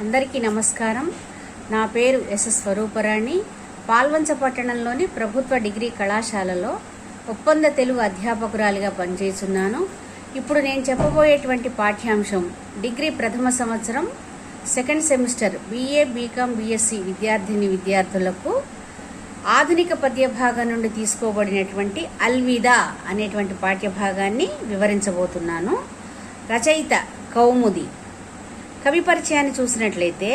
అందరికీ నమస్కారం. నా పేరు ఎస్ఎస్ స్వరూపరాణి. పాల్వంచ పట్టణంలోని ప్రభుత్వ డిగ్రీ కళాశాలలో ఒప్పంద తెలుగు అధ్యాపకురాలిగా పనిచేస్తున్నాను. ఇప్పుడు నేను చెప్పబోయేటువంటి పాఠ్యాంశం డిగ్రీ ప్రథమ సంవత్సరం second semester BA BCom BSc విద్యార్థులకు ఆధునిక పద్యభాగం నుండి తీసుకోబడినటువంటి అల్విదా అనేటువంటి పాఠ్యభాగాన్ని వివరించబోతున్నాను. రచయిత కౌముది. కవి పరిచయాన్ని చూసినట్లయితే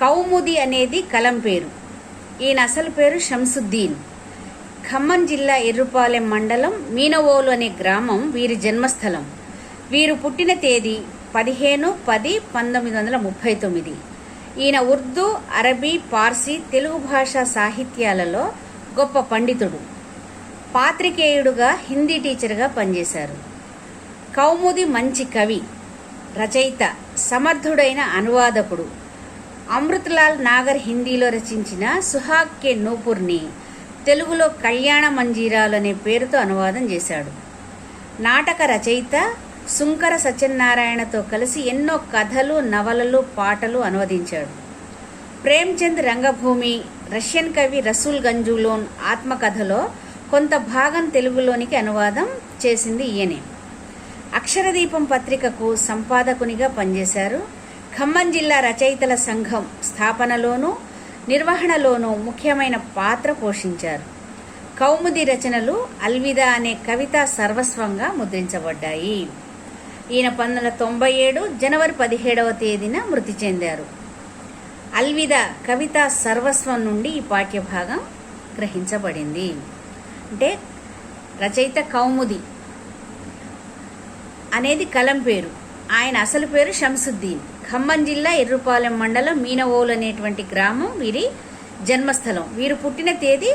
కౌముది అనేది కలం పేరు. ఈయన అసలు పేరు షంసుద్దీన్. ఖమ్మం జిల్లా ఎర్రుపాలెం మండలం మీనవోలు అనే గ్రామం వీరి జన్మస్థలం. వీరు పుట్టిన తేదీ 15/10/1939. ఈయన ఉర్దూ, అరబీ, పార్సీ, తెలుగు భాషా సాహిత్యాలలో గొప్ప పండితుడు. పాత్రికేయుడుగా, హిందీ టీచర్గా పనిచేశారు. కౌముది మంచి కవి, రచయిత, సమర్థుడైన అనువాదకుడు. అమృతలాల్ నాగర్ హిందీలో రచించిన సుహాగ్ కే నూపుర్ని తెలుగులో కళ్యాణ మంజీరాలు అనే పేరుతో అనువాదం చేశాడు. నాటక రచయిత. సుంకర సత్యనారాయణతో కలిసి ఎన్నో కథలు, నవలలు, పాటలు అనువదించాడు. ప్రేమ్చంద్ రంగభూమి, రష్యన్ కవి రసూల్ గంజులోన్ ఆత్మకథలో కొంత భాగం తెలుగులోనికి అనువాదం చేసింది ఈయనే. అక్షరదీపం పత్రికకు సంపాదకునిగా పనిచేశారు. ఖమ్మం జిల్లా రచయితల సంఘం స్థాపనలోనూ నిర్వహణలోనూ ముఖ్యమైన పాత్ర పోషించారు. కౌముది రచనలు అల్విదా అనే కవితా సర్వస్వంగా ముద్రించబడ్డాయి. ఈయన 1997 జనవరి 17వ తేదీన మృతి చెందారు. అల్విదా కవితా సర్వస్వం నుండి ఈ పాఠ్యభాగం గ్రహించబడింది. అంటే రచయిత కౌముది అనేది కలం పేరు. ఆయన అసలు పేరు షంసుద్దీన్. ఖమ్మం జిల్లా ఎర్రుపాలెం మండలం మీనవోలు అనేటువంటి గ్రామం వీరి జన్మస్థలం. వీరు పుట్టిన తేదీ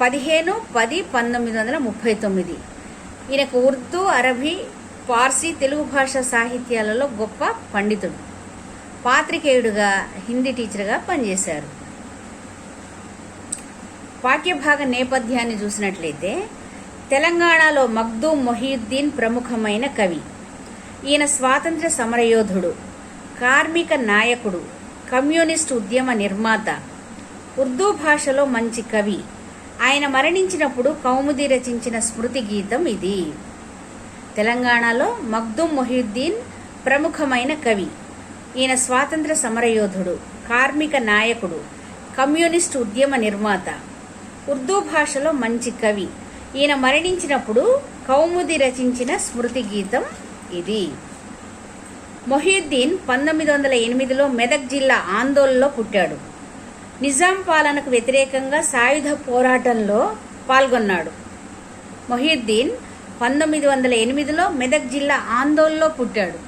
15/10/1939. ఈయనకు ఉర్దూ, అరబీ, పార్సీ, తెలుగు భాషా సాహిత్యాలలో గొప్ప పండితుడు. పాత్రికేయుడుగా, హిందీ టీచర్గా పనిచేశారు. పాఠ్యభాగ నేపథ్యాన్ని చూసినట్లయితే తెలంగాణలో మగ్దూం మొహియుద్దీన్ ప్రముఖమైన కవి. ఈయన స్వాతంత్ర్య సమరయోధుడు, కార్మిక నాయకుడు, కమ్యూనిస్టు ఉద్యమ నిర్మాత, ఉర్దూ భాషలో మంచి కవి. ఆయన మరణించినప్పుడు కౌముది రచించిన స్మృతి గీతం ఇది. తెలంగాణలో మగ్దూం మొహియుద్దీన్ ప్రముఖమైన కవి. ఈయన స్వాతంత్ర్య సమరయోధుడు, కార్మిక నాయకుడు, కమ్యూనిస్టు ఉద్యమ నిర్మాత, ఉర్దూ భాషలో మంచి కవి. ఈయన మరణించినప్పుడు కౌముది రచించిన స్మృతి గీతం ఇది. మొహియుద్దీన్ 1908లో మెదక్ జిల్లా ఆందోళనలో పుట్టాడు. నిజాం పాలనకు వ్యతిరేకంగా సాయుధ పోరాటంలో పాల్గొన్నాడు. మొహియుద్దీన్ 1908లో మెదక్ జిల్లా ఆందోళనలో పుట్టాడు.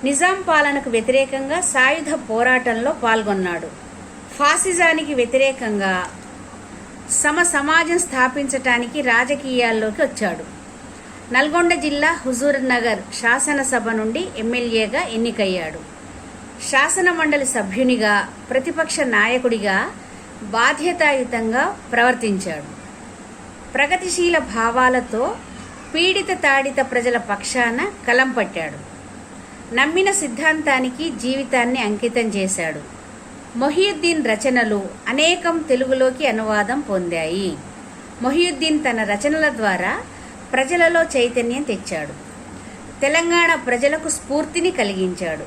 నిజాం పాలనకు వ్యతిరేకంగా సాయుధ పోరాటంలో పాల్గొన్నాడు. ఫాసిజానికి వ్యతిరేకంగా సమాజం స్థాపించటానికి రాజకీయాల్లోకి వచ్చాడు. నల్గొండ జిల్లా హుజూర్ నగర్ శాసనసభ నుండి ఎమ్మెల్యేగా ఎన్నికయ్యాడు. శాసన మండలి సభ్యునిగా, ప్రతిపక్ష నాయకుడిగా బాధ్యతాయుతంగా ప్రవర్తించాడు. ప్రగతిశీల భావాలతో పీడిత తాడిత ప్రజల పక్షాన కలం పట్టాడు. నమ్మిన సిద్ధాంతానికి జీవితాన్ని అంకితం చేశాడు. మొహియుద్దీన్ రచనలు అనేకం తెలుగులోకి అనువాదం పొందాయి. మొహియుద్దీన్ తన రచనల ద్వారా ప్రజలలో చైతన్యం తెచ్చాడు. తెలంగాణ ప్రజలకు స్ఫూర్తిని కలిగించాడు.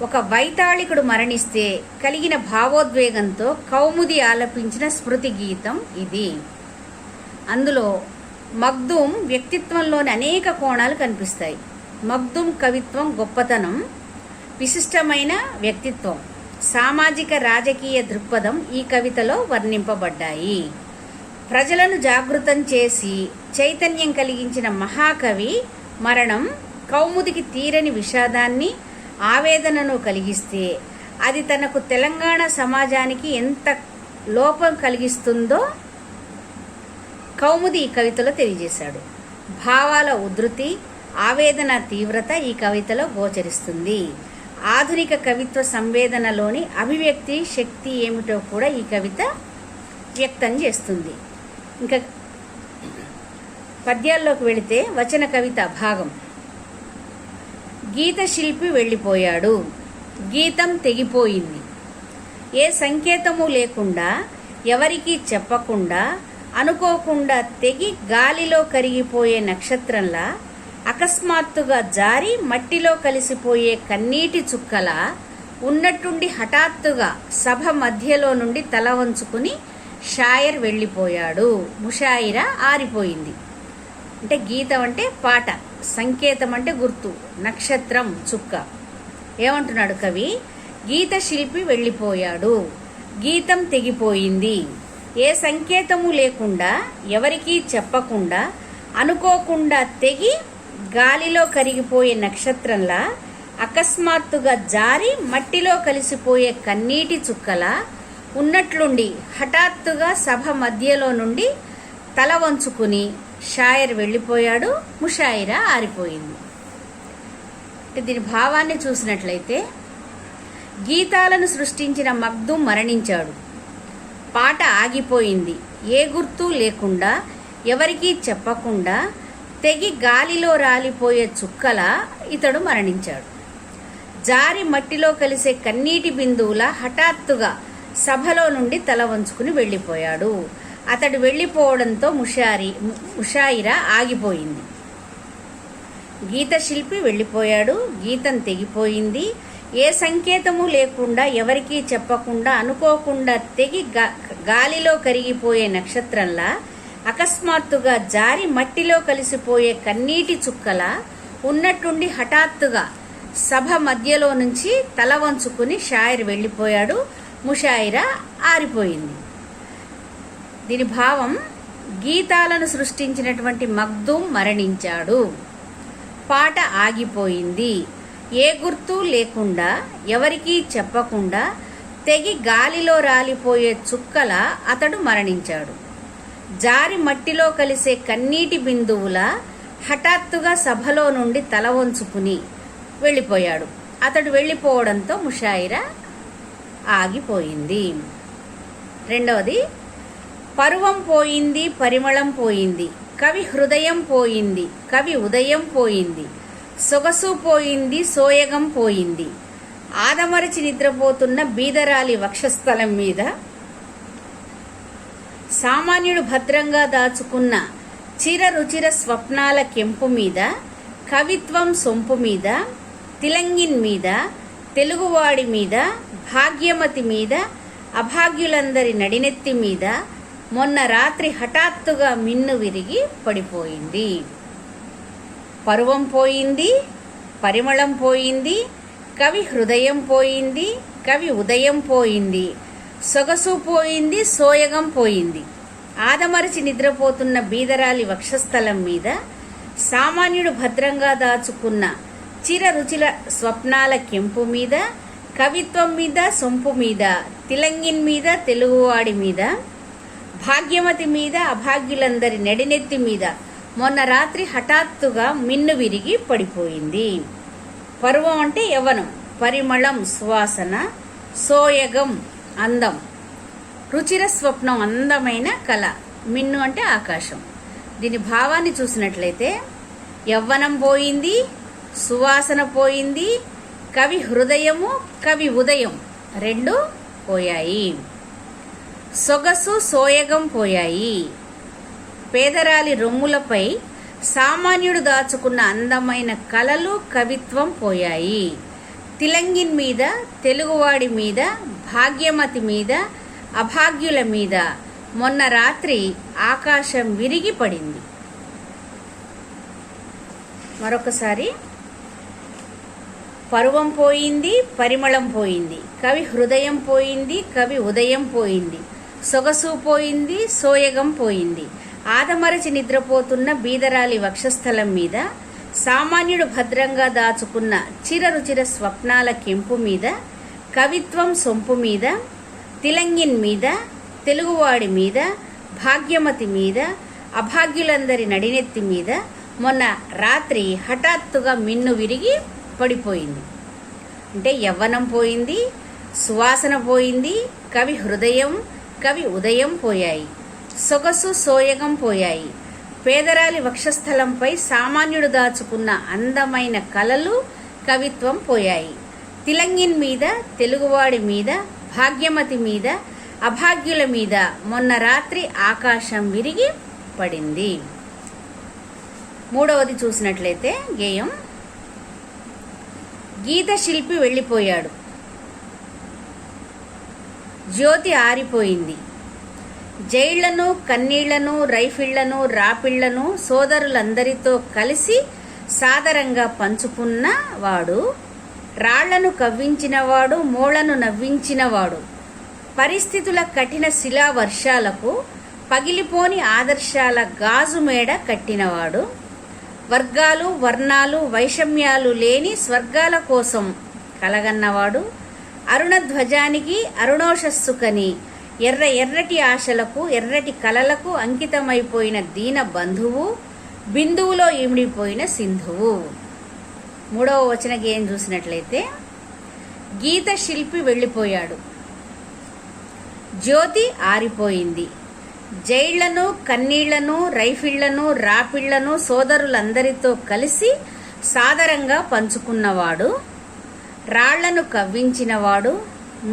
ఒక వైతాళికుడు మరణిస్తే కలిగిన భావోద్వేగంతో కౌముది ఆలపించిన స్మృతి గీతం ఇది. అందులో మగ్దూం వ్యక్తిత్వంలోని అనేక కోణాలు కనిపిస్తాయి. మగ్దూం కవిత్వం గొప్పతనం, విశిష్టమైన వ్యక్తిత్వం, సామాజిక రాజకీయ దృక్పథం ఈ కవితలో వర్ణింపబడ్డాయి. ప్రజలను జాగృతం చేసి చైతన్యం కలిగించిన మహాకవి మరణం కౌముదికి తీరని విషాదాన్ని, ఆవేదనను కలిగిస్తే అది తనకు తెలంగాణ సమాజానికి ఎంత లోపం కలిగిస్తుందో కౌముది ఈ కవితలో తెలియజేశాడు. భావాల ఉధృతి, ఆవేదన తీవ్రత ఈ కవితలో గోచరిస్తుంది. ఆధునిక కవిత్వ సంవేదనలోని అభివ్యక్తి శక్తి ఏమిటో కూడా ఈ కవిత వ్యక్తం చేస్తుంది. ఇంకా పద్యాల్లోకి వెళితే వచన కవిత భాగం. గీత శిల్పి వెళ్ళిపోయాడు. గీతం తెగిపోయింది. ఏ సంకేతము లేకుండా, ఎవరికీ చెప్పకుండా, అనుకోకుండా తెగి గాలిలో కరిగిపోయే నక్షత్రంలా, అకస్మాత్తుగా జారి మట్టిలో కలిసిపోయే కన్నీటి చుక్కలా ఉన్నట్టుండి హఠాత్తుగా సభ మధ్యలో నుండి తల వంచుకుని షాయర్ వెళ్ళిపోయాడు. ముషాయిరా ఆరిపోయింది. అంటే గీతం అంటే పాట, సంకేతం అంటే గుర్తు, నక్షత్రం చుక్క. ఏమంటున్నాడు కవి? గీత శిల్పి వెళ్ళిపోయాడు, గీతం తెగిపోయింది. ఏ సంకేతము లేకుండా, ఎవరికీ చెప్పకుండా, అనుకోకుండా తెగి గాలిలో కరిగిపోయే నక్షత్రంలా, అకస్మాత్తుగా జారి మట్టిలో కలిసిపోయే కన్నీటి చుక్కలా ఉన్నట్లుండి హఠాత్తుగా సభ మధ్యలో నుండి తల వంచుకుని షాయర్ వెళ్ళిపోయాడు, ముషాయిరా ఆరిపోయింది. దీని భావాన్ని చూసినట్లయితే, గీతాలను సృష్టించిన మగ్దుం మరణించాడు, పాట ఆగిపోయింది, ఏ గుర్తు లేకుండా, ఎవరికీ చెప్పకుండా తెగి గాలిలో రాలిపోయే చుక్కలా ఇతడు మరణించాడు. జారి మట్టిలో కలిసే కన్నీటి బిందువులా హఠాత్తుగా సభలో నుండి తల వంచుకుని వెళ్ళిపోయాడు. అతడు వెళ్ళిపోవడంతో ముషాయిరా ఆగిపోయింది. గీత శిల్పి వెళ్ళిపోయాడు, గీతం తెగిపోయింది. ఏ సంకేతము లేకుండా, ఎవరికీ చెప్పకుండా, అనుకోకుండా తెగి గాలిలో కరిగిపోయే నక్షత్రంలా, అకస్మాత్తుగా జారి మట్టిలో కలిసిపోయే కన్నీటి చుక్కలా ఉన్నట్టుండి హఠాత్తుగా సభ మధ్యలో నుంచి తల వంచుకుని షాయర్ వెళ్ళిపోయాడు, ముషాయిరా ఆరిపోయింది. దీని భావం, గీతాలను సృష్టించినటువంటి మగ్దుం మరణించాడు, పాట ఆగిపోయింది, ఏ గుర్తు లేకుండా, ఎవరికీ చెప్పకుండా తెగి గాలిలో రాలిపోయే చుక్కలా అతడు మరణించాడు. జారి మట్టిలో కలిసే కన్నీటి బిందువులా హఠాత్తుగా సభలో నుండి తల వంచుకుని వెళ్ళిపోయాడు. అతడు వెళ్ళిపోవడంతో ముషాయిరా ఆగిపోయింది. రెండవది, పరువం పోయింది, పరిమళం పోయింది, కవి హృదయం పోయింది, కవి ఉదయం పోయింది, సొగసు పోయింది, సోయగం పోయింది, ఆదమరచి నిద్రపోతున్న బీదరాలి వక్షస్థలం మీద, సామాన్యుడు భద్రంగా దాచుకున్న చిర రుచిర స్వప్నాల కెంపు మీద, కవిత్వం సొంపు మీద, తిలంగిన్ మీద, తెలుగువాడి మీద, భాగ్యమతి మీద, అభాగ్యులందరి నడినెత్తి మీద మొన్న రాత్రి హఠాత్తుగా మిన్ను విరిగి పడిపోయింది. పరువం పోయింది, పరిమళం పోయింది, కవి హృదయం పోయింది, కవి ఉదయం పోయింది, సొగసు పోయింది, సోయగం పోయింది, ఆదమరచి నిద్రపోతున్న బీదరాలి వక్షస్థలం మీద, సామాన్యుడు భద్రంగా దాచుకున్న చిర రుచుల స్వప్నాల కెంపు మీద, కవిత్వం మీద, సొంపు మీద, తిలంగిన్ మీద, తెలుగువాడి మీద, భాగ్యమతి మీద, అభాగ్యులందరి నడినెత్తి మీద మొన్న రాత్రి హఠాత్తుగా మిన్ను విరిగి పడిపోయింది. పరువం అంటే యవ్వనం, పరిమళం సువాసన, సోయగం అందం, రుచిర స్వప్నం అందమైన కళ, మిన్ను అంటే ఆకాశం. దీని భావాన్ని చూసినట్లయితే, యవ్వనం పోయింది, సువాసన పోయింది, కవి హృదయము, కవి ఉదయం రెండు పోయాయి, సొగసు సోయగం పోయాయి, పేదరాలి రొమ్ములపై సామాన్యుడు దాచుకున్న అందమైన కళలు, కవిత్వం పోయాయి, తిలంగిన్ మీద, తెలుగువాడి మీద, భాగ్యమతి మీద, అభాగ్యుల మీద మొన్న రాత్రి ఆకాశం విరిగి పడింది. మరొకసారి, పరువం పోయింది, పరిమళం పోయింది, కవి హృదయం పోయింది, కవి ఉదయం పోయింది, సొగసు పోయింది, సోయగం పోయింది, ఆదమరచి నిద్రపోతున్న బీదరాలి వక్షస్థలం మీద, సామాన్యుడు భద్రంగా దాచుకున్న చిరరుచిర స్వప్నాల కెంపు మీద, కవిత్వం సొంపు మీద, తిలంగిన్ మీద, తెలుగువాడి మీద, భాగ్యమతి మీద, అభాగ్యులందరి నడినెత్తి మీద మొన్న రాత్రి హఠాత్తుగా మిన్ను విరిగి పడిపోయింది. అంటే యవ్వనం పోయింది, సువాసన పోయింది, కవి హృదయం, కవి ఉదయం పోయాయి, సొగసు సోయగం పోయాయి, పేదరాలి వక్షస్థలంపై సామాన్యుడు దాచుకున్న అందమైన కళలు, కవిత్వం పోయాయి, తిలంగిన్ మీద, తెలుగువాడి మీద, భాగ్యమతి మీద, అభాగ్యుల మీద మొన్న రాత్రి ఆకాశం విరిగి పడింది. మూడవది చూసినట్లయితే గేయం. గీత శిల్పి వెళ్ళిపోయాడు, జ్యోతి ఆరిపోయింది, జైళ్లను, కన్నీళ్లను, రైఫిళ్లను, రాపిళ్లను సోదరులందరితో కలిసి సాదరంగా పంచుకున్నవాడు, రాళ్లను కవ్వించినవాడు, మోళ్లను నవ్వించినవాడు, పరిస్థితుల కఠిన శిలా వర్షాలకు పగిలిపోని ఆదర్శాల గాజు మేడ కట్టినవాడు, వర్గాలు, వర్ణాలు, వైషమ్యాలు లేని స్వర్గాల కోసం కలగన్నవాడు, అరుణధ్వజానికి, అరుణోషస్సుకని ఎర్ర ఎర్రటి ఆశలకు, ఎర్రటి కలలకు అంకితమైపోయిన దీన బంధువు, బిందువులో ఇమిడిపోయిన సింధువు. మూడవ వచన గేయం చూసినట్లయితే గీత శిల్పి వెళ్ళిపోయాడు, జ్యోతి ఆరిపోయింది, జైళ్లను, కన్నీళ్లను, రైఫిళ్లను, రాపిళ్లను సోదరులందరితో కలిసి సాదరంగా పంచుకున్నవాడు, రాళ్లను కవ్వించినవాడు,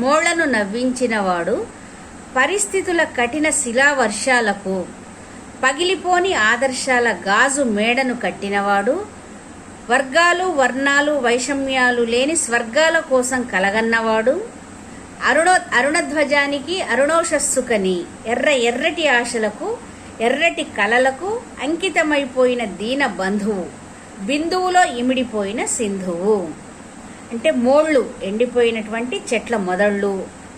మోళ్లను నవ్వించినవాడు, పరిస్థితుల కఠిన శిలా వర్షాలకు పగిలిపోని ఆదర్శాల గాజు మేడను కట్టినవాడు, వర్గాలు, వర్ణాలు, వైషమ్యాలు లేని స్వర్గాల కోసం కలగన్నవాడు, అరుణధ్వజానికి, అరుణోషస్సుకని ఎర్ర ఎర్రటి ఆశలకు, ఎర్రటి కలలకు అంకితమైపోయిన దీన బంధువు, బిందువులో ఇమిడిపోయిన సింధువు. అంటే మోళ్ళు ఎండిపోయినటువంటి చెట్ల మొదళ్ళు,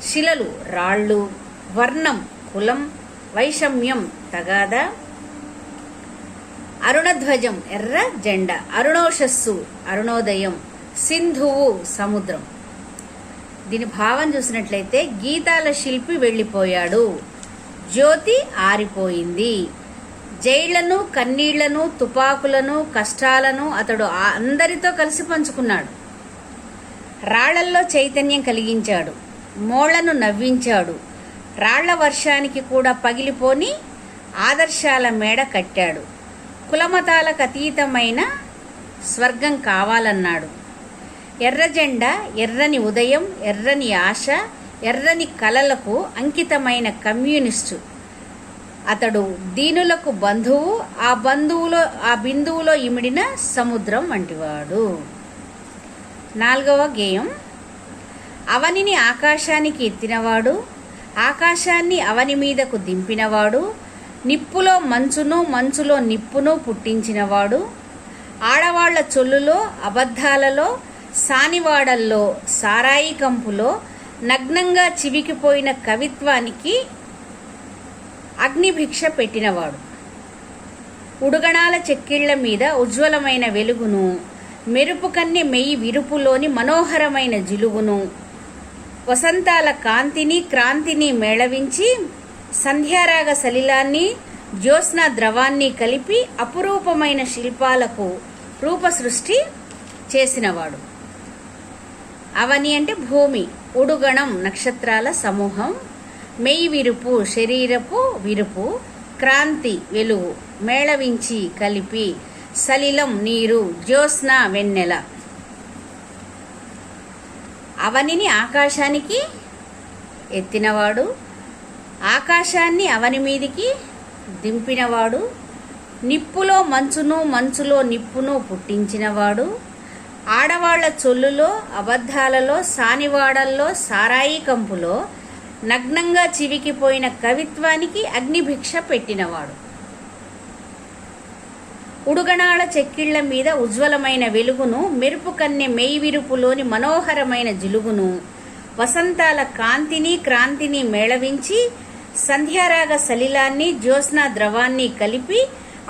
శిలలు రాళ్ళు, వర్ణం కులం, వైషమ్యం తగాద, అరుణధ్వజం ఎర్ర జెండా, అరుణోషస్సు అరుణోదయం, సింధువు సముద్రం. దీని భావం చూసినట్లయితే గీతాల శిల్పి వెళ్ళిపోయాడు, జ్యోతి ఆరిపోయింది, జైళ్లను, కన్నీళ్లను, తుపాకులను, కష్టాలను అతడు అందరితో కలిసి పంచుకున్నాడు, రాళ్లల్లో చైతన్యం కలిగించాడు, మోళ్లను నవ్వించాడు, రాళ్ల వర్షానికి కూడా పగిలిపోని ఆదర్శాల మేడ కట్టాడు, కులమతాలకు అతీతమైన స్వర్గం కావాలన్నాడు, ఎర్ర జెండా, ఎర్రని ఉదయం, ఎర్రని ఆశ, ఎర్రని కలలకు అంకితమైన కమ్యూనిస్టు అతడు, దీనులకు బంధువు, ఆ బిందువులో ఇమిడిన సముద్రం వంటివాడు. నాలుగవ గేయం. అవనిని ఆకాశానికి ఎత్తినవాడు, ఆకాశాన్ని అవని మీదకు దింపినవాడు, నిప్పులో మంచును, మంచులో నిప్పును పుట్టించినవాడు, ఆడవాళ్ల చొల్లులో, అబద్ధాలలో, సానివాడల్లో, సారాయి కంపులో నగ్నంగా చివికిపోయిన కవిత్వానికి అగ్నిభిక్ష పెట్టినవాడు, ఉడుగణాల చెక్కిళ్ల మీద ఉజ్వలమైన వెలుగును, మెరుపు కన్నె మెయ్యి విరుపులోని మనోహరమైన జిలుగును, వసంతాల కాంతిని, క్రాంతిని మేళవించి సంధ్యారాగ సలిలాన్ని, జ్యోత్స్న ద్రవాన్ని కలిపి అపురూపమైన శిల్పాలకు రూపసృష్టి చేసినవాడు. అవని అంటే భూమి, ఉడుగణం నక్షత్రాల సమూహం, మెయ్యి విరుపు శరీరపు విరుపు, క్రాంతి వెలుగు, మేళవించి కలిపి, సలిలం నీరు, జ్యోత్స్న వెన్నెల. అవనిని ఆకాశానికి ఎత్తినవాడు, ఆకాశాన్ని అవని మీదికి దింపినవాడు, నిప్పులో మంచును, మంచులో నిప్పును పుట్టించినవాడు, ఆడవాళ్ల చొల్లులో, అబద్ధాలలో, సానివాడల్లో, సారాయి కంపులో నగ్నంగా చివికిపోయిన కవిత్వానికి అగ్నిభిక్ష పెట్టినవాడు, ఉడుగణాల చెక్కిళ్ల మీద ఉజ్వలమైన వెలుగును, మెరుపు కన్నె మెయ్యి విరుపులోని మనోహరమైన జిలుగును, వసంతాల కాంతిని, క్రాంతిని మేళవించి సంధ్యారాగ సలిలాన్ని, జ్యోత్స్న ద్రవాన్ని కలిపి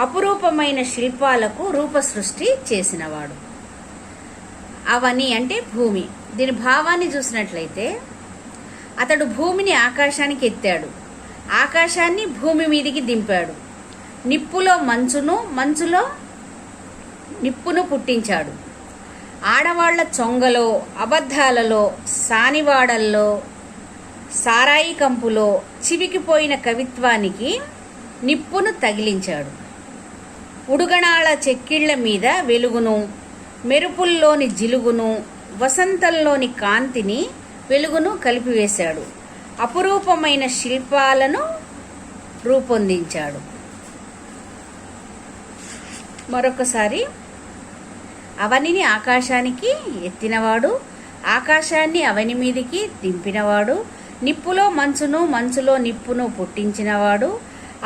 అపురూపమైన శిల్పాలకు రూపసృష్టి చేసినవాడు. అవని అంటే భూమి. దీని భావాన్ని చూసినట్లయితే అతడు భూమిని ఆకాశానికి ఎత్తాడు, ఆకాశాన్ని భూమి మీదికి దింపాడు, నిప్పులో మంచును, మంచులో నిప్పును పుట్టించాడు, ఆడవాళ్ల చొంగలో, అబద్ధాలలో, సానివాడల్లో, సారాయి కంపులో చివికిపోయిన కవిత్వానికి నిప్పును తగిలించాడు, ఉడుగణాల చెక్కిళ్ల మీద వెలుగును, మెరుపుల్లోని జిలుగును, వసంతంలోని కాంతిని వెలుగును కలిపివేశాడు. అపురూపమైన శిల్పాలను రూపొందించాడు. మరొకసారి, అవనిని ఆకాశానికి ఎత్తినవాడు, ఆకాశాన్ని అవని మీదికి దింపినవాడు, నిప్పులో మంచును మంచులో నిప్పును పుట్టించినవాడు,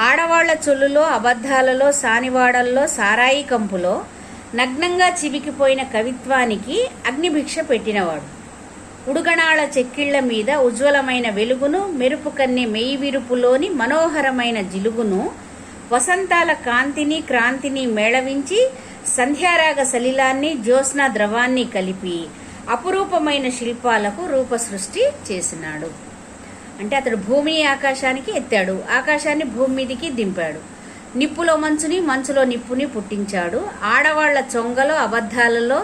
ఆడవాళ్ల చొల్లులో అబద్ధాలలో సానివాడల్లో సారాయి కంపులో నగ్నంగా చివికిపోయిన కవిత్వానికి అగ్నిభిక్ష పెట్టినవాడు, ఉడుగణాల చెక్కిళ్ల మీద ఉజ్వలమైన వెలుగును, మెరుపు కన్నె మెయి విరుపులోని మనోహరమైన జిలుగును, వసంతాల కాంతిని క్రాంతిని మేళవించి సంధ్యారాగ సలిలాన్ని జ్యోత్స్నా ద్రవాన్ని కలిపి అపురూపమైన శిల్పాలకు రూపసృష్టి చేసినాడు. అంటే అతడు భూమిని ఆకాశానికి ఎత్తాడు, ఆకాశాన్ని భూమి మీదికి దింపాడు, నిప్పులో మంచుని మంచులో నిప్పుని పుట్టించాడు, ఆడవాళ్ల చొంగలో అబద్ధాలలో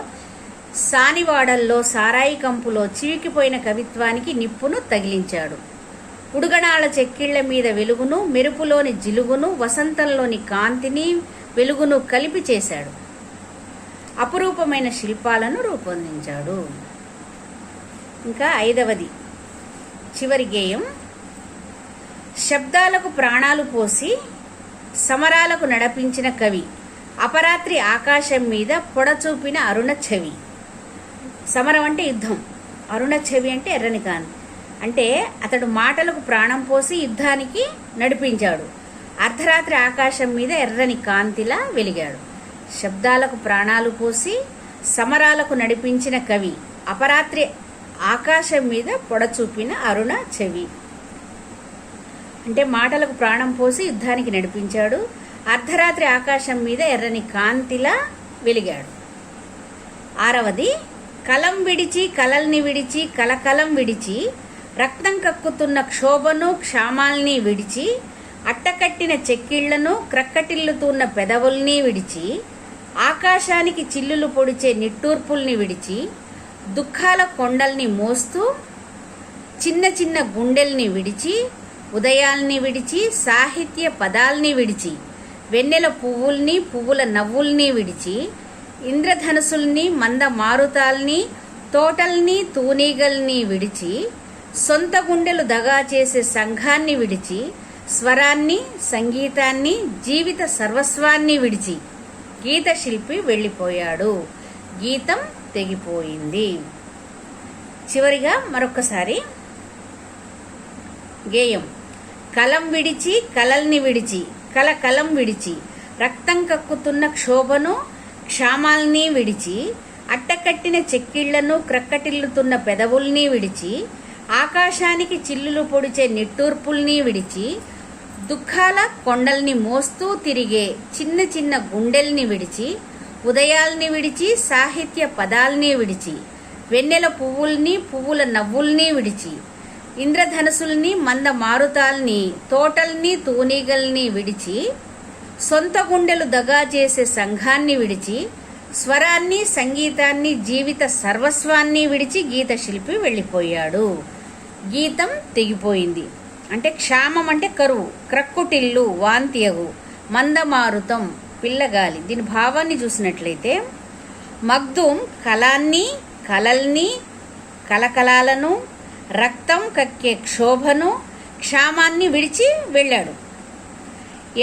సానివాడల్లో సారాయి కంపులో చివికిపోయిన కవిత్వానికి నిప్పును తగిలించాడు, ఉడుగణాల చెక్కిళ్ల మీద వెలుగును, మెరుపులోని జిలుగును, వసంతంలోని కాంతిని వెలుగును కలిపి చేశాడు, అపురూపమైన శిల్పాలను రూపొందించాడు. ఇంకా 5వది చివరి గేయం. శబ్దాలకు ప్రాణాలు పోసి సమరాలకు నడిపించిన కవి, అపరాత్రి ఆకాశం మీద పొడచూపిన అరుణ చెవి. సమరం అంటే యుద్ధం, అరుణ చెవి అంటే ఎర్రని కాంతి. అంటే అతడు మాటలకు ప్రాణం పోసి యుద్ధానికి నడిపించాడు, అర్ధరాత్రి ఆకాశం మీద ఎర్రని కాంతిలా వెలిగాడు. శబ్దాలకు ప్రాణాలు పోసి సమరాలకు నడిపించిన కవి, అపరాత్రి ఆకాశం మీద పొడచూపిన అరుణ చెవి. అంటే మాటలకు ప్రాణం పోసి యుద్ధానికి నడిపించాడు, అర్ధరాత్రి ఆకాశం మీద ఎర్రని కాంతిలా వెలిగాడు. 6వది. కలం విడిచి కలల్ని విడిచి కలకలం విడిచి రక్తం కక్కుతున్న క్షోభను క్షామాల్ని విడిచి అట్టకట్టిన చెక్కిళ్లను క్రక్కటిల్లుతున్న పెదవుల్ని విడిచి ఆకాశానికి చిల్లులు పొడిచే నిట్టూర్పుల్ని విడిచి దుఃఖాల కొండల్ని మోస్తూ చిన్న చిన్న గుండెల్ని విడిచి ఉదయాల్ని విడిచి సాహిత్య పదాల్ని విడిచి వెన్నెల పువ్వుల్ని పువ్వుల నవ్వుల్ని విడిచి ఇంద్రధనుసుల్ని మంద మారుతాల్ని తోటల్ని తూనీగల్ని విడిచి సొంత గుండెలు దగా చేసే సంఘాన్ని విడిచి స్వరాన్ని సంగీతాన్ని జీవిత సర్వస్వాన్ని విడిచి గీత శిల్పి వెళ్ళిపోయాడు, గీతం తెగిపోయింది. చివరిగా మరొకసారి గేయం. కలం విడిచి కలల్ని విడిచి కలం విడిచి రక్తం కక్కుతున్న క్షోభను క్షామాల్ని విడిచి అట్టకట్టిన చెక్కిళ్లను క్రక్కటిల్లుతున్న పెదవుల్ని విడిచి ఆకాశానికి చిల్లులు పొడిచే నిట్టూర్పుల్ని విడిచి దుఃఖాల కొండల్ని మోస్తూ తిరిగే చిన్న చిన్న గుండెల్ని విడిచి ఉదయాల్ని విడిచి సాహిత్య పదాల్ని విడిచి వెన్నెల పువ్వుల్ని పువ్వుల నవ్వుల్ని విడిచి ఇంద్రధనుసుల్ని మంద మారుతాల్ని తోటల్ని తూనీగల్ని విడిచి సొంత గుండెలు దగా చేసే సంఘాన్ని విడిచి స్వరాన్ని సంగీతాన్ని జీవిత సర్వస్వాన్ని విడిచి గీత శిల్పి వెళ్ళిపోయాడు, గీతం తెగిపోయింది. అంటే క్షామం అంటే కరువు, క్రక్కుటిల్లు వాంతియగు, మందమారుతం పిల్లగాలి. దీని భావాన్ని చూసినట్లయితే మగ్దూం కలాన్ని కలల్ని కలకలాలను రక్తం కక్కే క్షోభను క్షామాన్ని విడిచి వెళ్ళాడు,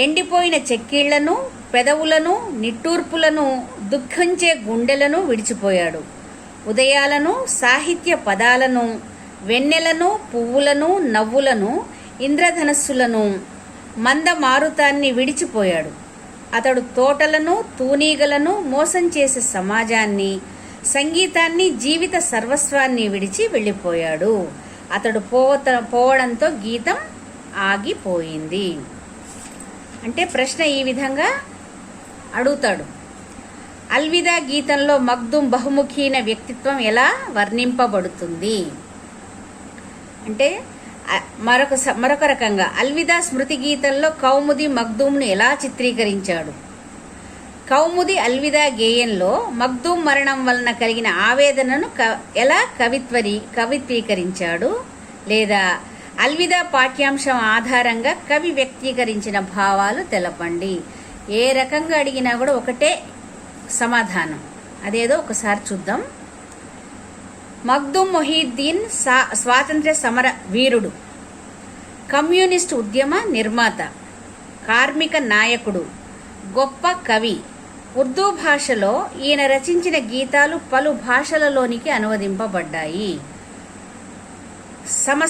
ఎండిపోయిన చెక్కిళ్లను పెదవులను నిట్టూర్పులను దుఃఖించే గుండెలను విడిచిపోయాడు, ఉదయాలను సాహిత్య పదాలను వెన్నెలను పువ్వులను నవ్వులను ఇంద్రధనస్సులను మంద మారుతాన్ని విడిచిపోయాడు. అతడు తోటలను తూనీగలను మోసం చేసే సమాజాన్ని సంగీతాన్ని జీవిత సర్వస్వాన్ని విడిచి వెళ్ళిపోయాడు. అతడు పోవడంతో గీతం ఆగిపోయింది. అంటే ప్రశ్న ఈ విధంగా అడుగుతాడు. అల్విదా గీతంలో మగ్దూం బహుముఖీన వ్యక్తిత్వం ఎలా వర్ణింపబడుతుంది అంటే మరొక రకంగా అల్విదా స్మృతి గీతంలో కౌముది మగ్దూంను ఎలా చిత్రీకరించాడు, కౌముది అల్విదా గేయంలో మగ్దూం మరణం వలన కలిగిన ఆవేదనను ఎలా కవిత్వీకరించాడు, లేదా అల్విదా పాఠ్యాంశం ఆధారంగా కవి వ్యక్తీకరించిన భావాలు తెలపండి. ఏ రకంగా అడిగినా కూడా ఒకటే సమాధానం, అదేదో ఒకసారి చూద్దాం. మగ్దుమ్ మొహీద్దీన్ స్వాతంత్ర్య సమర వీరుడు, కమ్యూనిస్టు ఉద్యమ నిర్మాత, కార్మిక నాయకుడు, గొప్ప కవి. ఉర్దూ భాషలో ఈయన రచించిన గీతాలు పలు భాషలలోనికి అనువదింపబడ్డాయి.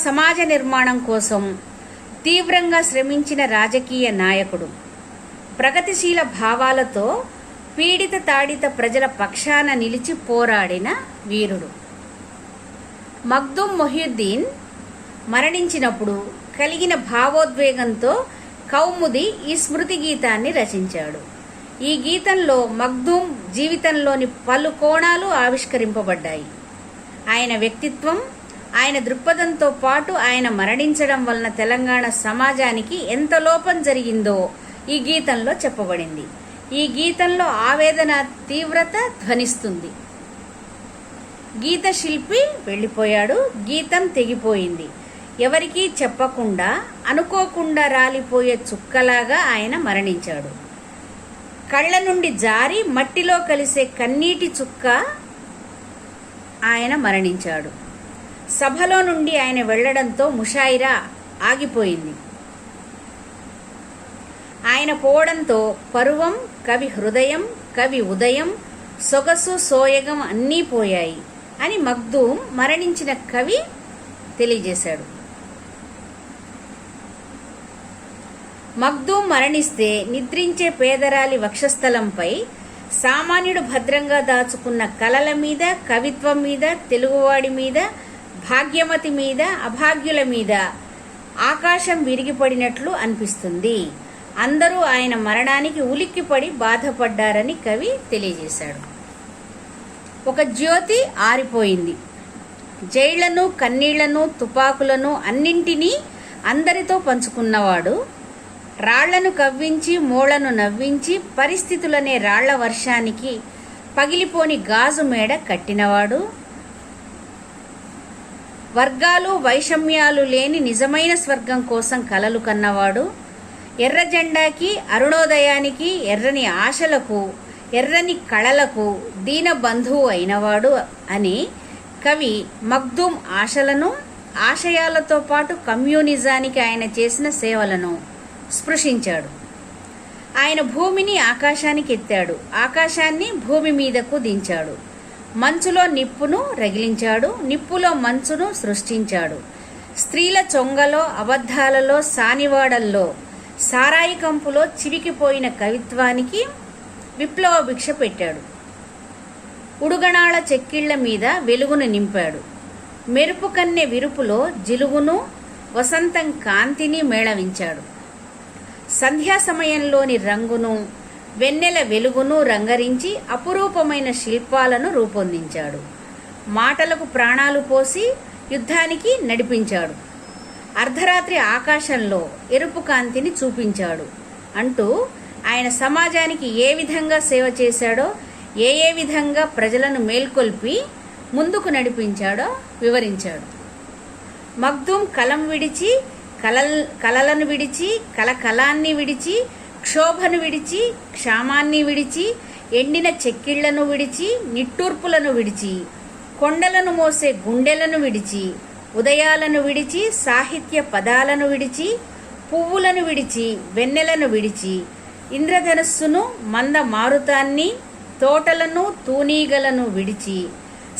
సమాజ నిర్మాణం కోసం తీవ్రంగా శ్రమించిన రాజకీయ నాయకుడు, ప్రగతిశీల భావాలతో పీడిత తాడిత ప్రజల పక్షాన నిలిచి పోరాడిన వీరుడు. మగ్దుమ్ మొహీద్దీన్ మరణించినప్పుడు కలిగిన భావోద్వేగంతో కౌముది ఈ స్మృతి గీతాన్ని రచించాడు. ఈ గీతంలో మగ్దుమ్ జీవితంలోని పలు కోణాలు ఆవిష్కరింపబడ్డాయి. ఆయన వ్యక్తిత్వం, ఆయన దృక్పథంతో పాటు ఆయన మరణించడం వలన తెలంగాణ సమాజానికి ఎంత లోపం జరిగిందో ఈ గీతంలో చెప్పబడింది. ఈ గీతంలో ఆవేదన తీవ్రత ధ్వనిస్తుంది. గీత శిల్పి వెళ్ళిపోయాడు, గీతం తెగిపోయింది. ఎవరికీ చెప్పకుండా అనుకోకుండా రాలిపోయే చుక్కలాగా ఆయన మరణించాడు. కళ్ళ నుండి జారి మట్టిలో కలిసే కన్నీటి చుక్క ఆయన మరణించాడు. సభలో నుండి ఆయన వెళ్లడంతో ముషాయిరా ఆగిపోయింది. ఆయన పోవడంతో పరువం, కవి హృదయం, కవి ఉదయం, సొగసు సోయగం అన్నీ పోయాయి అని మగ్దుమ్ మరణించిన కవి తెలియజేశాడు. మగ్దుమ్ మరణిస్తే నిద్రించే పేదరాలి వక్షస్థలంపై సామాన్యుడు భద్రంగా దాచుకున్న కలల మీద, కవిత్వం మీద, తెలుగువాడి మీద, భాగ్యమతి మీద, అభాగ్యుల మీద ఆకాశం విరిగిపడినట్లు అనిపిస్తుంది. అందరూ ఆయన మరణానికి ఉలిక్కిపడి బాధపడ్డారని కవి తెలియజేశాడు. ఒక జ్యోతి ఆరిపోయింది. జైళ్లను, కన్నీళ్లను, తుపాకులను అన్నింటినీ అందరితో పంచుకున్నవాడు, రాళ్లను కవ్వించి మోళ్లను నవ్వించి పరిస్థితులనే రాళ్ల వర్షానికి పగిలిపోని గాజు మేడ కట్టినవాడు, వర్గాలు వైషమ్యాలు లేని నిజమైన స్వర్గం కోసం కలలు కన్నవాడు, ఎర్ర జెండాకి, అరుణోదయానికి, ఎర్రని ఆశలకు, ఎర్రని కళలకు దీన బంధువు అయినవాడు అని కవి మగ్దుమ్ ఆశలను, ఆశయాలతో పాటు కమ్యూనిజానికి ఆయన చేసిన సేవలను స్పృశించాడు. ఆయన భూమిని ఆకాశానికి ఎత్తాడు, ఆకాశాన్ని భూమి మీదకు దించాడు. మంచులో నిప్పును రగిలించాడు, నిప్పులో మంచును సృష్టించాడు. స్త్రీల చొంగలో, అబద్ధాలలో, సానివాడల్లో, సారాయి కంపులో చివికిపోయిన కవిత్వానికి విప్లవ భిక్ష పెట్టాడు. ఉడుగణాల చెక్కిళ్ల మీద వెలుగును నింపాడు. మెరుపు కన్నె విరుపులో జిలుగును, వసంతం కాంతిని మేళవించాడు. సంధ్యా సమయంలోని రంగును, వెన్నెల వెలుగును రంగరించి అపురూపమైన శిల్పాలను రూపొందించాడు. మాటలకు ప్రాణాలు పోసి యుద్ధానికి నడిపించాడు. అర్ధరాత్రి ఆకాశంలో ఎరుపు కాంతిని చూపించాడు అంటూ ఆయన సమాజానికి ఏ విధంగా సేవ చేశాడో, ఏ విధంగా ప్రజలను మేల్కొల్పి ముందుకు నడిపించాడో వివరించాడు. మగ్దుమ్ కలం విడిచి, కలలను విడిచి, కలకలాన్ని విడిచి, క్షోభను విడిచి, క్షామాన్ని విడిచి, ఎండిన చెక్కిళ్లను విడిచి, నిట్టూర్పులను విడిచి, కొండలను మోసే గుండెలను విడిచి, ఉదయాలను విడిచి, సాహిత్య పదాలను విడిచి, పువ్వులను విడిచి, వెన్నెలను విడిచి, ఇంద్రధనస్సును, మంద మారుతాన్ని, తోటలను, తూనీగలను విడిచి,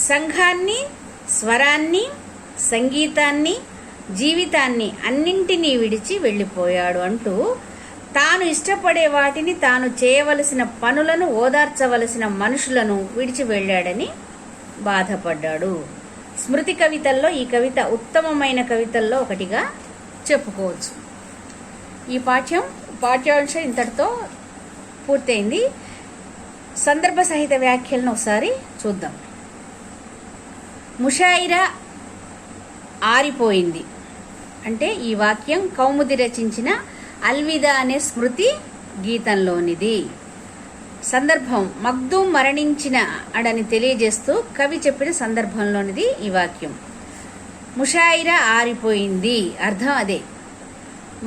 సంఘాన్ని, స్వరాన్ని, సంగీతాన్ని, జీవితాన్ని అన్నింటినీ విడిచి వెళ్ళిపోయాడు అంటూ తాను ఇష్టపడే వాటిని, తాను చేయవలసిన పనులను, ఓదార్చవలసిన మనుషులను విడిచి వెళ్ళాడని బాధపడ్డాడు. స్మృతి కవితల్లో ఈ కవిత ఉత్తమమైన కవితల్లో ఒకటిగా చెప్పుకోవచ్చు. ఈ పాఠ్యాంశం ఇంతటితో పూర్తయింది. సందర్భ సహిత వ్యాఖ్యలను ఒకసారి చూద్దాం. ముషాయిరా ఆరిపోయింది అంటే ఈ వాక్యం కౌముది రచించిన అల్విదా అనే స్మృతి గీతంలోనిది. సందర్భం మగ్దుమ్ మరణించిన అడని తెలియజేస్తూ కవి చెప్పిన సందర్భంలోనిది ఈ వాక్యం. ముషాయిరా ఆరిపోయింది, అర్థం అదే.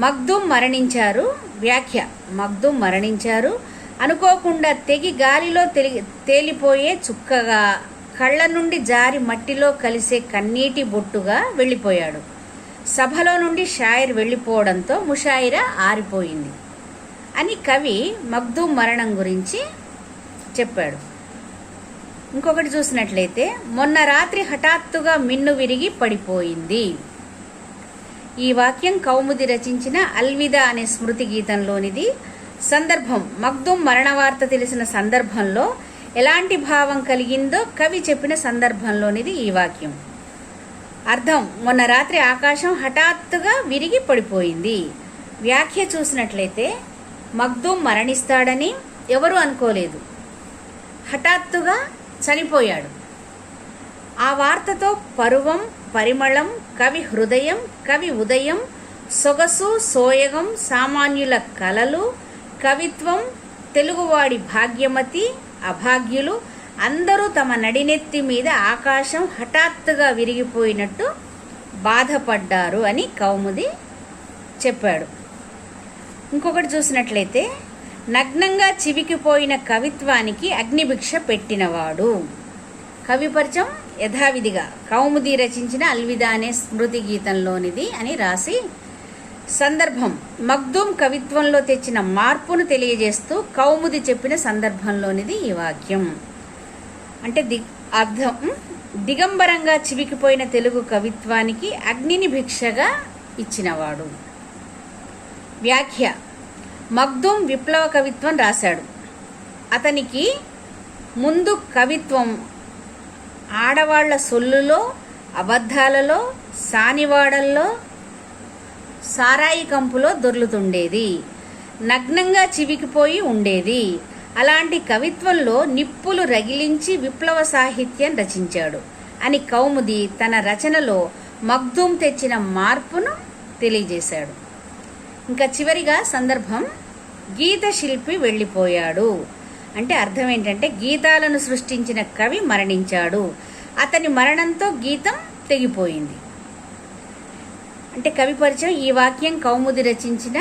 మగ్దుమ్ మరణించారు, వ్యాఖ్య మగ్దుమ్ మరణించారు, అనుకోకుండా తెగి గాలిలో తేలిపోయే కళ్ళ నుండి జారి మట్టిలో కలిసే కన్నీటి బొట్టుగా వెళ్ళిపోయాడు. సభలో నుండి షాయిర్ వెళ్ళిపోవడంతో ముషాయిరా ఆరిపోయింది అని కవి మగ్దూమ్ మరణం గురించి చెప్పాడు. ఇంకొకటి చూసినట్లయితే, మొన్న రాత్రి హఠాత్తుగా మిన్ను విరిగి పడిపోయింది. ఈ వాక్యం కౌముది రచించిన అల్విదా అనే స్మృతి గీతంలోనిది. సందర్భం మగ్దూమ్ మరణ వార్త తెలిసిన సందర్భంలో ఎలాంటి భావం కలిగిందో కవి చెప్పిన సందర్భంలోనిది ఈ వాక్యం. అర్థం, మొన్న రాత్రి ఆకాశం హఠాత్తుగా విరిగి పడిపోయింది. వ్యాఖ్య చూసినట్లయితే, మగ్దూమ్ మరణిస్తాడని ఎవరూ అనుకోలేదు, హఠాత్తుగా చనిపోయాడు. ఆ వార్తతో పరువం, పరిమళం, కవి హృదయం, కవి ఉదయం, సొగసు, సోయగం, సామాన్యుల కలలు, కవిత్వం, తెలుగువాడి భాగ్యమతి, అభాగ్యులు అందరూ తమ నడినెత్తి మీద ఆకాశం హఠాత్తుగా విరిగిపోయినట్టు బాధపడ్డారు అని కౌముది చెప్పాడు. ఇంకొకటి చూసినట్లయితే, నగ్నంగా చివికిపోయిన కవిత్వానికి అగ్నిభిక్ష పెట్టినవాడు. కవి పరిచయం యథావిధిగా కౌముది రచించిన అల్విదా అనే స్మృతి గీతంలోనిది అని రాసి, సందర్భం మగ్దూమ్ కవిత్వంలో తెచ్చిన మార్పును తెలియజేస్తూ కౌముది చెప్పిన సందర్భంలోనిది ఈ వాక్యం. అంటే అర్థం, దిగంబరంగా చివికిపోయిన తెలుగు కవిత్వానికి అగ్నిని భిక్షగా ఇచ్చినవాడు. వ్యాఖ్య, మగ్దూమ్ విప్లవ కవిత్వం రాశాడు. అతనికి ముందు కవిత్వం ఆడవాళ్ల సొల్లులో, అబద్ధాలలో, సానివాడల్లో, సారాయి కంపులో దొర్లుతుండేది. నగ్నంగా చివికిపోయి ఉండేది. అలాంటి కవిత్వంలో నిప్పులు రగిలించి విప్లవ సాహిత్యం రచించాడు అని కౌముది తన రచనలో మగ్దూమ్ తెచ్చిన మార్పును తెలియజేశాడు. ఇంకా చివరిగా సందర్భం, గీత శిల్పి వెళ్ళిపోయాడు. అంటే అర్థం ఏంటంటే, గీతాలను సృష్టించిన కవి మరణించాడు. అతని మరణంతో గీతం తెగిపోయింది. అంటే కవి పరిచయం ఈ వాక్యం కౌముది రచించిన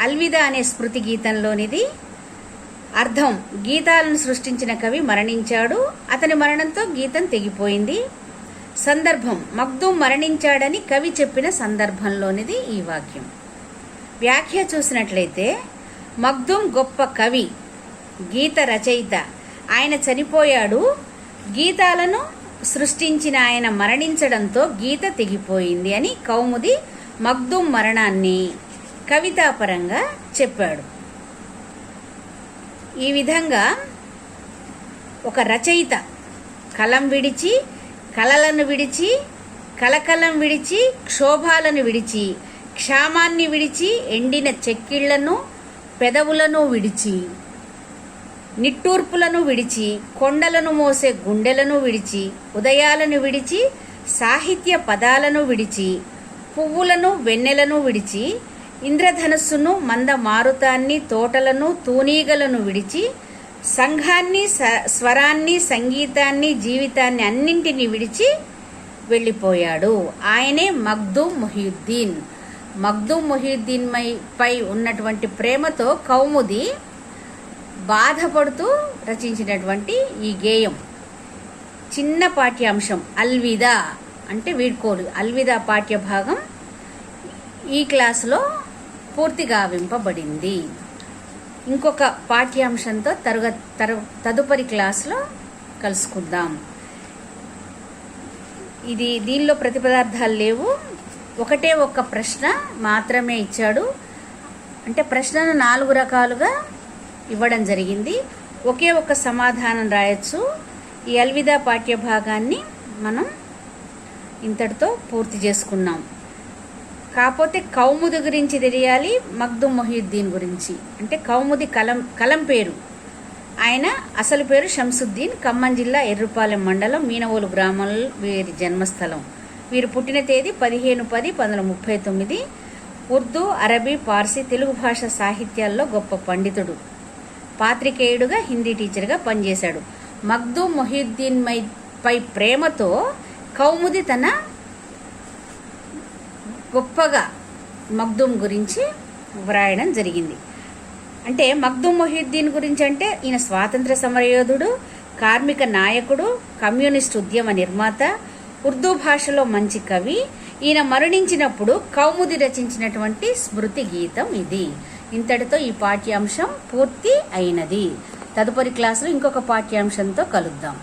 అల్విదా అనే స్మృతి గీతంలోనిది. అర్థం, గీతాలను సృష్టించిన కవి మరణించాడు. అతని మరణంతో గీతం తెగిపోయింది. సందర్భం, మగ్దూమ్ మరణించాడని కవి చెప్పిన సందర్భంలోనిది ఈ వాక్యం. వ్యాఖ్య చూసినట్లయితే, మగ్దూమ్ గొప్ప కవి, గీత రచయిత. ఆయన చనిపోయాడు. గీతాలను సృష్టించిన ఆయన మరణించడంతో గీత తెగిపోయింది అని కౌముది మగ్దూమ్ మరణాన్ని కవితాపరంగా చెప్పాడు. ఈ విధంగా ఒక రచయిత కలం విడిచి, కలలను విడిచి, కలకలం విడిచి, క్షోభాలను విడిచి, క్షామాన్ని విడిచి, ఎండిన చెక్కిళ్లను, పెదవులను విడిచి, నిట్టూర్పులను విడిచి, కొండలను మోసే గుండెలను విడిచి, ఉదయాలను విడిచి, సాహిత్య పదాలను విడిచి, పువ్వులను వెన్నెలను విడిచి, ఇంద్రధనస్సును, మంద మారుతాన్ని, తోటలను, తూనీగలను విడిచి, సంఘాన్ని, స్వరాన్ని, సంగీతాన్ని, జీవితాన్ని అన్నింటినీ విడిచి వెళ్ళిపోయాడు. ఆయనే మగ్దూమ్ మొహియుద్దీన్. మగ్దూమ్ మొహియుద్దీన్ పై ఉన్నటువంటి ప్రేమతో కౌముది బాధపడుతూ రచించినటువంటి ఈ గేయం. చిన్న పాఠ్యాంశం అల్విదా అంటే వీడ్కోలు. అల్విదా పాఠ్యభాగం ఈ క్లాసులో పూర్తిగా వింపబడింది. ఇంకొక పాఠ్యాంశంతో తదుపరి క్లాసులో కలుసుకుందాం. దీనిలో ప్రతిపదార్థాలు లేవు, ఒకటే ఒక్క ప్రశ్న మాత్రమే ఇచ్చాడు. అంటే ప్రశ్నను 4 రకాలుగా ఇవ్వడం జరిగింది. ఒకే ఒక్క సమాధానం రాయొచ్చు. ఈ అల్విదా పాఠ్యభాగాన్ని మనం ఇంతటితో పూర్తి చేసుకున్నాం. కాకపోతే కౌముది గురించి తెలియాలి, మగ్దూమ్ మొహియుద్దీన్ గురించి. అంటే కౌముది కలం పేరు, ఆయన అసలు పేరు షంసుద్దీన్. ఖమ్మం జిల్లా ఎర్రుపాలెం మండలం మీనవోలు గ్రామంలో వీరి జన్మస్థలం. వీరు పుట్టిన తేదీ 15/10/1939. ఉర్దూ, అరబీ, పార్సీ, తెలుగు భాష సాహిత్యాల్లో గొప్ప పండితుడు. పాత్రికేయుడుగా, హిందీ టీచర్గా పనిచేశాడు. మగ్దూమ్ మొహియుద్దీన్ పై ప్రేమతో కౌముది తన గొప్పగా మగ్దూమ్ గురించి వ్రాయడం జరిగింది. అంటే మగ్దూమ్ మొహియుద్దీన్ గురించి అంటే ఈయన స్వాతంత్ర సమరయోధుడు, కార్మిక నాయకుడు, కమ్యూనిస్ట్ ఉద్యమ నిర్మాత, ఉర్దూ భాషలో మంచి కవి. ఈయన మరణించినప్పుడు కౌముది రచించినటువంటి స్మృతి గీతం ఇది. ఇంతటితో ఈ పాఠ్యాంశం పూర్తి అయినది. తదుపరి క్లాసులో ఇంకొక పాఠ్యాంశంతో కలుద్దాం.